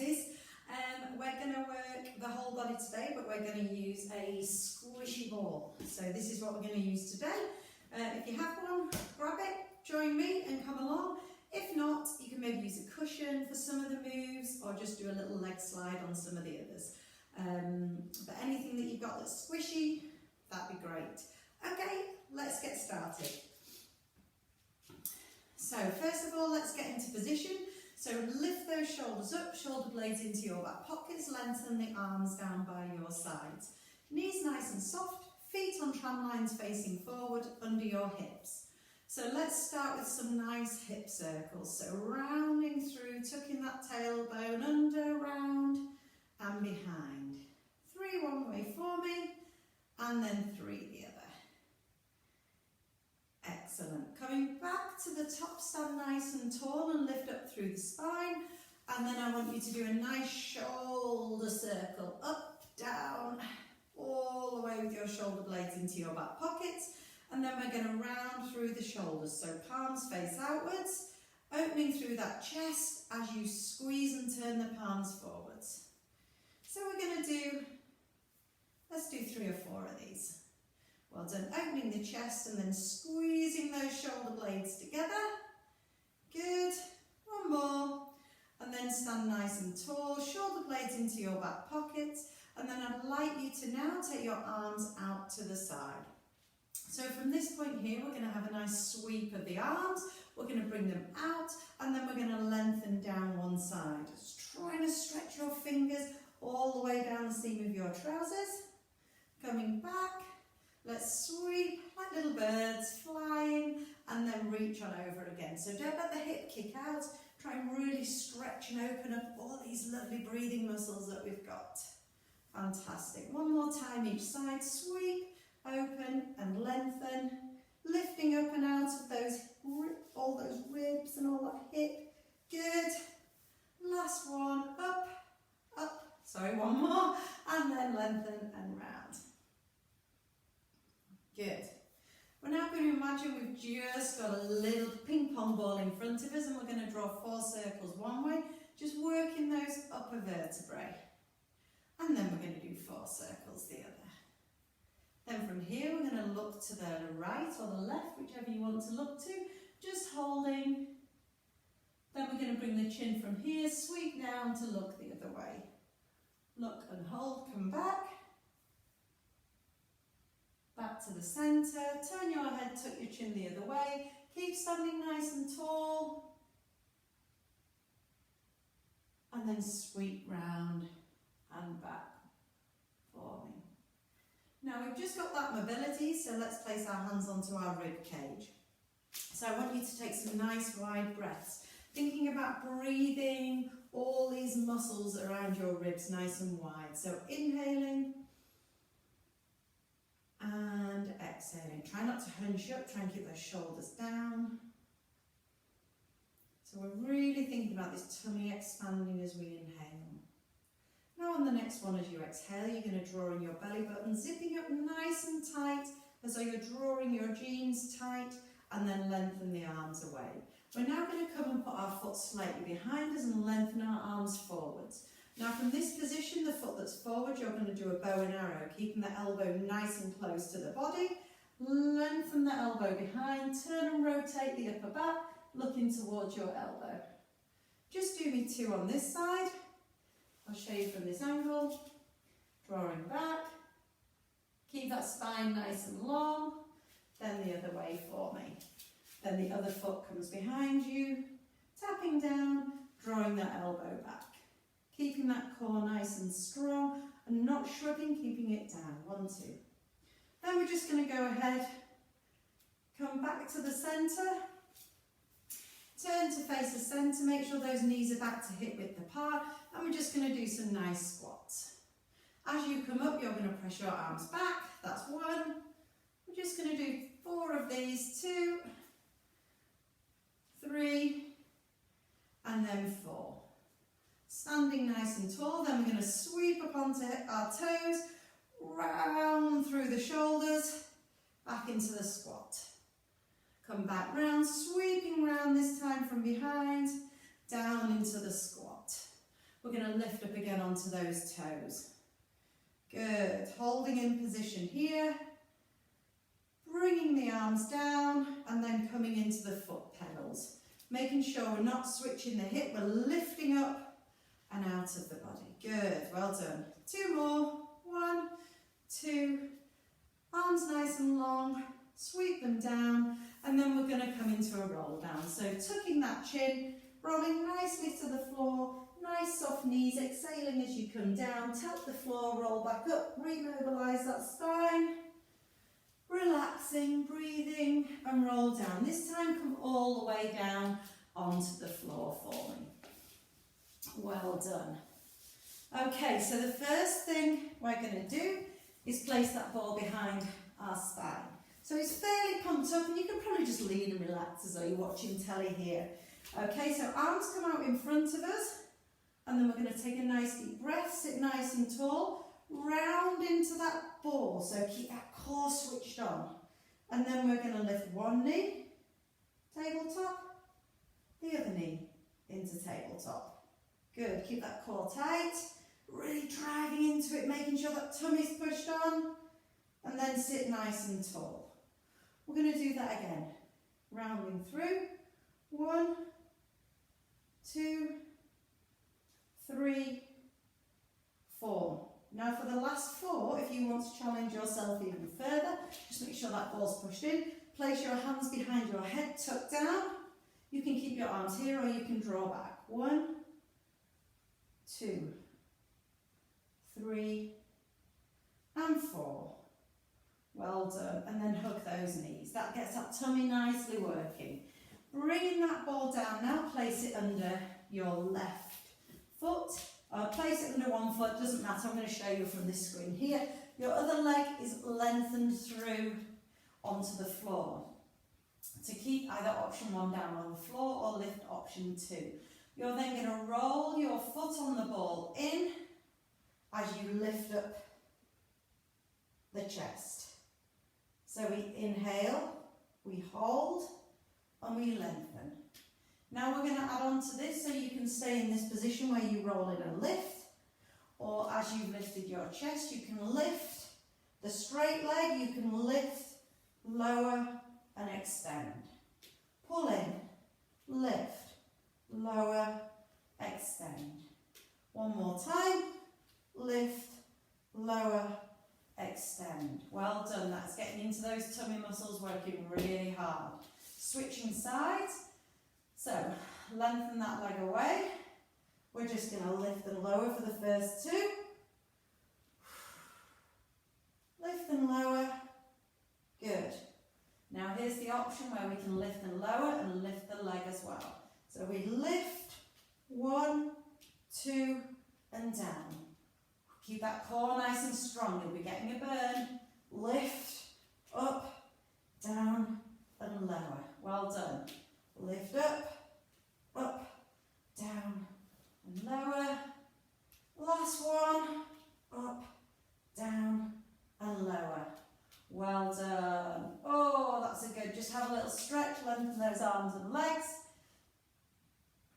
Pilates. We're going to work the whole body today, but we're going to use a squishy ball. So this is what we're going to use today. If you have one, grab it, join me and come along. If not, you can maybe use a cushion for some of the moves or just do a little leg slide on some of the others. But anything that you've got that's squishy, that'd be great. Okay, let's get started. So first of all, let's get into position. So lift those shoulders up, shoulder blades into your back pockets, lengthen the arms down by your sides. Knees nice and soft, feet on tram lines facing forward under your hips. So let's start with some nice hip circles. So rounding through, tucking that tailbone under, round and behind. 3 one way for me, and then 3 the other. Excellent. Coming back to the top, stand nice and tall and lift up through the spine. And then I want you to do a nice shoulder circle, up, down, all the way with your shoulder blades into your back pockets. And then we're going to round through the shoulders. So palms face outwards, opening through that chest as you squeeze and turn the palms forwards. So we're going to do, let's do 3 or 4 of these. Well done, opening the chest and then squeezing those shoulder blades together. Good, 1 more. And then stand nice and tall, shoulder blades into your back pockets. And then I'd like you to now take your arms out to the side. So from this point here, we're going to have a nice sweep of the arms. We're going to bring them out and then we're going to lengthen down one side. Just trying to stretch your fingers all the way down the seam of your trousers. Coming back. Let's sweep like little birds, flying, and then reach on over again. So don't let the hip kick out. Try and really stretch and open up all these lovely breathing muscles that we've got. Fantastic. 1 more time each side. Sweep, open and lengthen. Lifting up and out of those, all those ribs and all that hip. Good. Last one. Up, up. Sorry, 1 more. And then lengthen and round. Good. We're now going to imagine we've just got a little ping pong ball in front of us and we're going to draw 4 circles one way, just working those upper vertebrae. And then we're going to do 4 circles the other. Then from here we're going to look to the right or the left, whichever you want to look to, just holding. Then we're going to bring the chin from here, sweep down to look the other way. Look and hold, come back. Back to the centre, turn your head, tuck your chin the other way, keep standing nice and tall, and then sweep round and back for me. Now we've just got that mobility, so let's place our hands onto our rib cage. So I want you to take some nice wide breaths, thinking about breathing all these muscles around your ribs nice and wide. So inhaling, and exhaling. Try not to hunch up, try and keep those shoulders down. So we're really thinking about this tummy expanding as we inhale. Now on the next one, as you exhale, you're going to draw in your belly button, zipping up nice and tight, as though you're drawing your jeans tight, and then lengthen the arms away. We're now going to come and put our foot slightly behind us and lengthen our arms forwards. Now from this position, the foot that's forward, you're going to do a bow and arrow, keeping the elbow nice and close to the body. Lengthen the elbow behind, turn and rotate the upper back, looking towards your elbow. Just do me 2 on this side. I'll show you from this angle. Drawing back. Keep that spine nice and long. Then the other way for me. Then the other foot comes behind you, tapping down, drawing that elbow back. Keeping that core nice and strong and not shrugging, keeping it down. 1, 2. Then we're just going to go ahead, come back to the centre, turn to face the centre, make sure those knees are back to hip width apart, and we're just going to do some nice squats. As you come up, you're going to press your arms back. That's 1. We're just going to do 4 of these, 2, 3, and then 4. Standing nice and tall, then we're going to sweep up onto our toes, round through the shoulders, back into the squat. Come back round, sweeping round this time from behind, down into the squat. We're going to lift up again onto those toes. Good. Holding in position here. Bringing the arms down and then coming into the foot pedals. Making sure we're not switching the hip, we're lifting up and out of the body. Good, well done. 2 more. 1, 2. Arms nice and long. Sweep them down. And then we're going to come into a roll down. So tucking that chin, rolling nicely to the floor. Nice soft knees, exhaling as you come down. Tap the floor, roll back up. Remobilise that spine. Relaxing, breathing and roll down. This time come all the way down onto the floor for me. Well done. Okay, so the first thing we're going to do is place that ball behind our spine. So it's fairly pumped up and you can probably just lean and relax as though you're watching telly here. Okay, so arms come out in front of us and then we're going to take a nice deep breath, sit nice and tall. Round into that ball, so keep that core switched on. And then we're going to lift one knee, tabletop, the other knee into tabletop. Good, keep that core tight, really driving into it, making sure that tummy's pushed on, and then sit nice and tall. We're going to do that again, rounding through. 1, 2, 3, 4. Now for the last 4, if you want to challenge yourself even further, just make sure that ball's pushed in. Place your hands behind your head, tuck down. You can keep your arms here or you can draw back. 1, 2, 3, and 4. Well done. And then hug those knees. That gets that tummy nicely working. Bringing that ball down, now place it under your left foot. Place it under one foot, doesn't matter, I'm going to show you from this screen here. Your other leg is lengthened through onto the floor. To keep either option 1 down on the floor or lift option 2. You're then going to roll your foot on the ball in as you lift up the chest. So we inhale, we hold, and we lengthen. Now we're going to add on to this so you can stay in this position where you roll in and lift, or as you've lifted your chest, you can lift the straight leg, you can lift, lower and extend. Pull in, lift, lower, extend. One more time, lift, lower, extend. Well done, that's getting into those tummy muscles, working really hard. Switching sides. So, lengthen that leg away. We're just going to lift and lower for the first 2. Lift and lower. Good. Now here's the option where we can lift and lower and lift the leg as well. So we lift, 1, 2, and down. Keep that core nice and strong. You'll be getting a burn. Lift, up, down, and lower. Well done. Lift up, down, and lower. Last one, up, down, and lower. Well done. Oh, that's a good. Just have a little stretch, lengthen those arms and legs,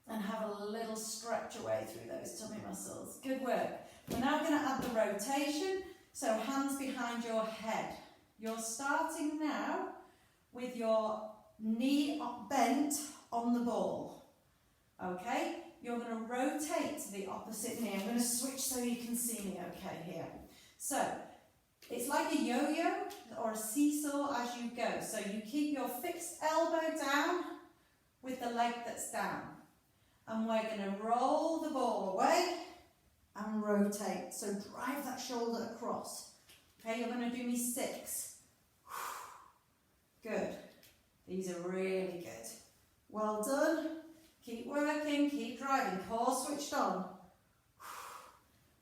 and have a little stretch away through those tummy muscles. Good work. We're now going to add the rotation, so hands behind your head. You're starting now with your knee bent on the ball. Okay? You're going to rotate to the opposite knee. I'm going to switch so you can see me okay here. So, it's like a yo-yo or a seesaw as you go. So you keep your fixed elbow down with the leg that's down. And we're going to roll the ball away and rotate. So drive that shoulder across. Okay, you're going to do me 6. Good. These are really good. Well done. Keep working, keep driving. Core switched on.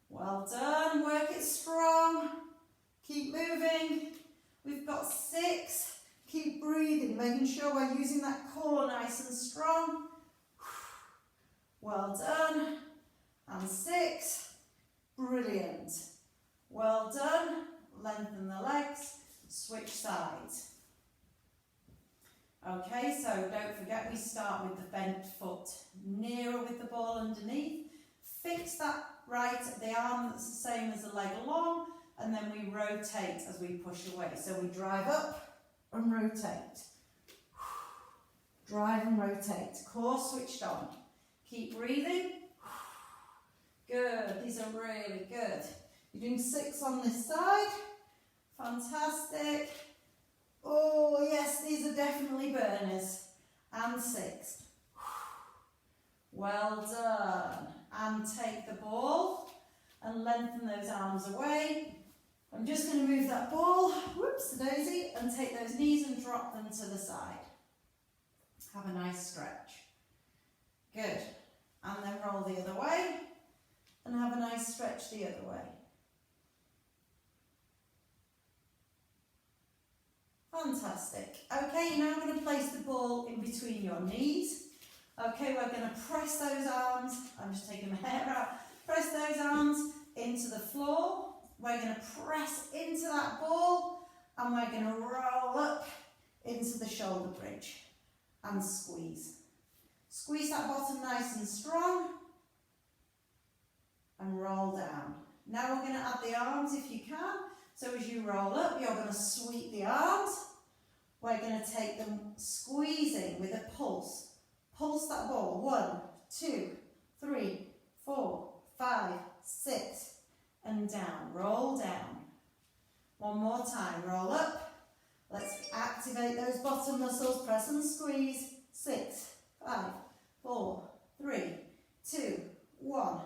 Well done. Work it strong. Keep moving. We've got 6. Keep breathing, making sure we're using that core nice and strong. Well done. And 6. Brilliant. Well done. Lengthen the legs. Switch sides. Okay, so don't forget we start with the bent foot nearer with the ball underneath. fix that right at the arm that's the same as the leg along, and then we rotate as we push away. So we drive up and rotate. Drive and rotate. Core switched on. Keep breathing. Good. These are really good. You're doing 6 on this side. Fantastic. Oh yes, these are definitely burners. And 6. Well done. And take the ball and lengthen those arms away. I'm just going to move that ball, whoops, daisy, and take those knees and drop them to the side. Have a nice stretch. Good. And then roll the other way and have a nice stretch the other way. Fantastic. Okay, now I'm going to place the ball in between your knees. Okay, we're going to press those arms. I'm just taking my hair out. Press those arms into the floor. We're going to press into that ball and we're going to roll up into the shoulder bridge and squeeze. Squeeze that bottom nice and strong and roll down. Now we're going to add the arms if you can. So as you roll up, you're going to sweep the arms. We're going to take them squeezing with a pulse. Pulse that ball. 1, 2, 3, 4, 5, 6, and down. Roll down. One more time. Roll up. Let's activate those bottom muscles. Press and squeeze. 6, 5, 4, 3, 2, 1.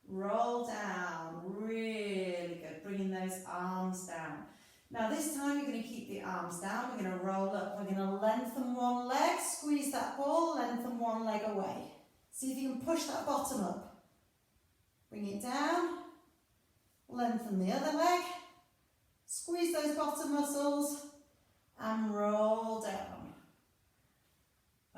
Roll down. Really good. Bringing those arms down. Now this time you're going to keep the arms down. We're going to roll up. We're going to lengthen one leg. Squeeze that ball. Lengthen one leg away. See if you can push that bottom up. Bring it down. Lengthen the other leg. Squeeze those bottom muscles. And roll down.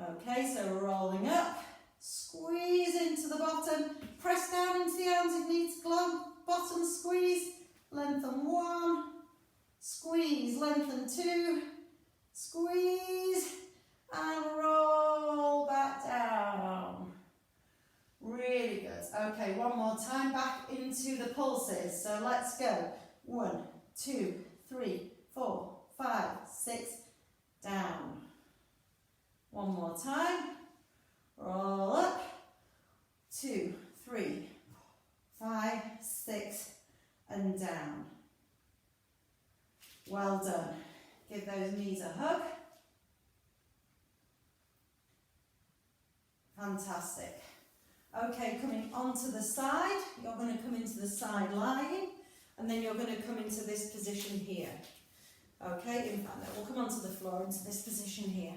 Okay, so rolling up. Squeeze into the bottom. Press down into the arms if needs. Bottom squeeze. Lengthen 1. Squeeze. Lengthen 2. Squeeze. And roll back down. Really good. Okay, one more time. Back into the pulses. So let's go. 1, 2, 3, 4, 5, 6. Down. One more time. Roll up. 2, 3, 5, 6, and down. Well done. Give those knees a hug. Fantastic. Okay, coming onto the side, you're going to come into the side lying, and then you're going to come into this position here. Okay, in fact, no, we'll come onto the floor into this position here.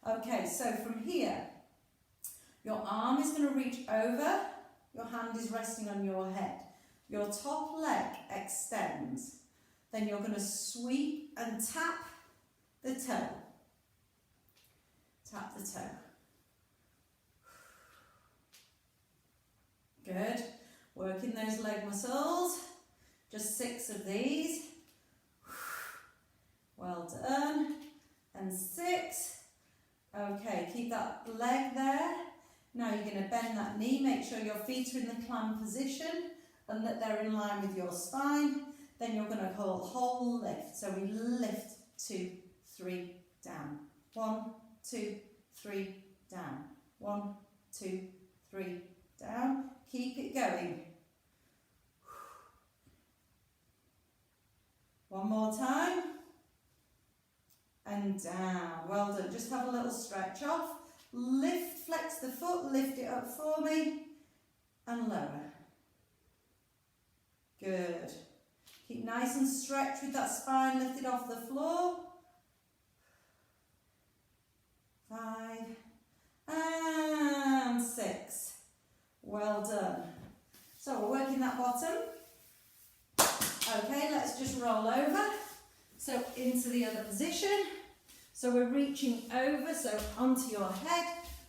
Okay, so from here, your arm is going to reach over, your hand is resting on your head. Your top leg extends. Then you're going to sweep and tap the toe. Tap the toe. Good. Working those leg muscles. Just 6 of these. Well done. And 6. Okay, keep that leg there. Now you're going to bend that knee. Make sure your feet are in the clam position and that they're in line with your spine. Then you're going to hold whole lift. So we lift 2, 3, down. 1, 2, 3, down. 1, 2, 3, down. Keep it going. One more time. And down. Well done. Just have a little stretch off. Lift, flex the foot, lift it up for me. And lower. Good. Keep nice and stretched with that spine lifted off the floor. 5. And 6. Well done. So we're working that bottom. Okay, let's just roll over. So into the other position. So we're reaching over, so onto your head.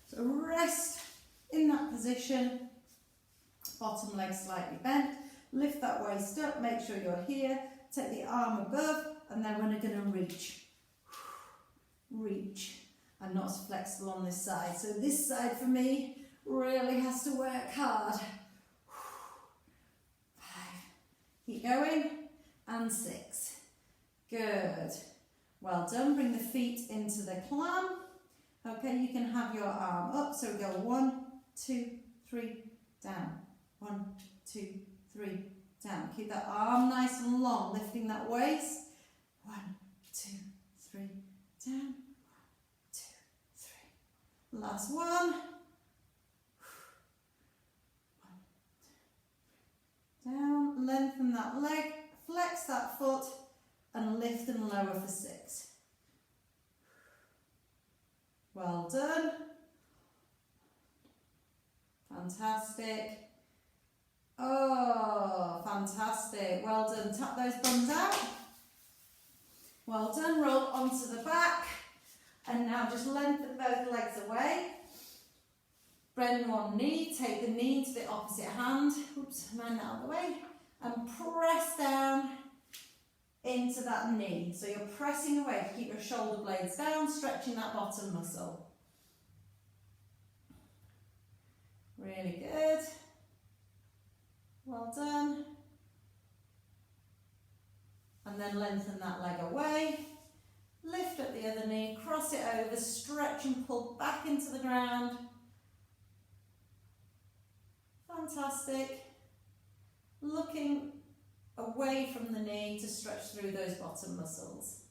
So rest in that position. Bottom leg slightly bent. Lift that waist up, make sure you're here. Take the arm above, and then we're going to reach. Reach. I'm not as flexible on this side. So this side for me really has to work hard. Keep going. And 6. Good. Well done. Bring the feet into the clam. Okay, you can have your arm up. So we go 1, 2, 3, down. 1, 2, 3, down. Keep that arm nice and long, lifting that waist. 1, 2, 3, down. 1, 2, 3. Last one. 1, 2, down. Lengthen that leg, flex that foot, and lift and lower for 6. Well done. Fantastic. Oh, fantastic. Well done. Tap those bums out. Well done. Roll onto the back. And now just lengthen both legs away. Bend one knee. Take the knee to the opposite hand. Oops, mind that out of the way. And press down into that knee. So you're pressing away. Keep your shoulder blades down, stretching that bottom muscle. Really good. Well done. And then lengthen that leg away. Lift up the other knee, cross it over, stretch and pull back into the ground. Fantastic. Looking away from the knee to stretch through those bottom muscles.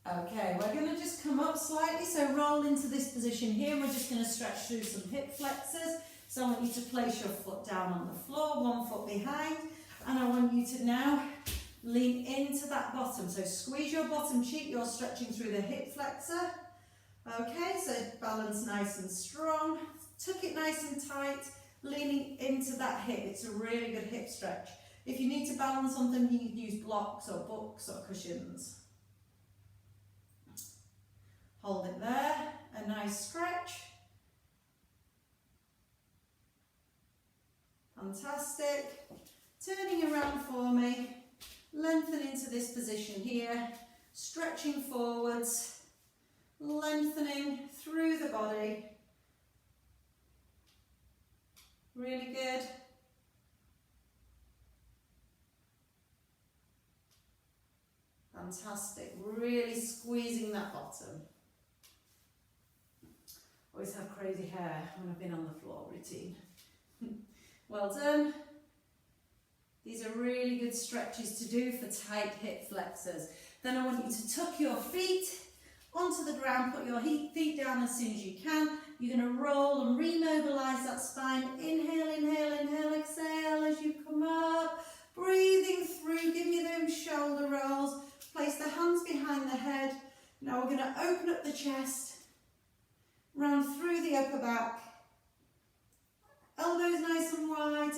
Okay, we're going to just come up slightly, so roll into this position here. We're just going to stretch through some hip flexors. So I want you to place your foot down on the floor, one foot behind, and I want you to now lean into that bottom. So squeeze your bottom cheek, you're stretching through the hip flexor. Okay, so balance nice and strong. Tuck it nice and tight, leaning into that hip. It's a really good hip stretch. If you need to balance something, you can use blocks or books or cushions. Hold it there, a nice stretch. Fantastic. Turning around for me, lengthen into this position here, stretching forwards, lengthening through the body. Really good. Fantastic. Really squeezing that bottom. Always have crazy hair when I've been on the floor routine. Well done. These are really good stretches to do for tight hip flexors. Then I want you to tuck your feet onto the ground, put your feet down as soon as you can. You're going to roll and remobilize that spine. Inhale, inhale, inhale, exhale as you come up. Breathing through, give me those shoulder rolls. Place the hands behind the head. Now we're going to open up the chest. Round through the upper back. Elbows nice and wide.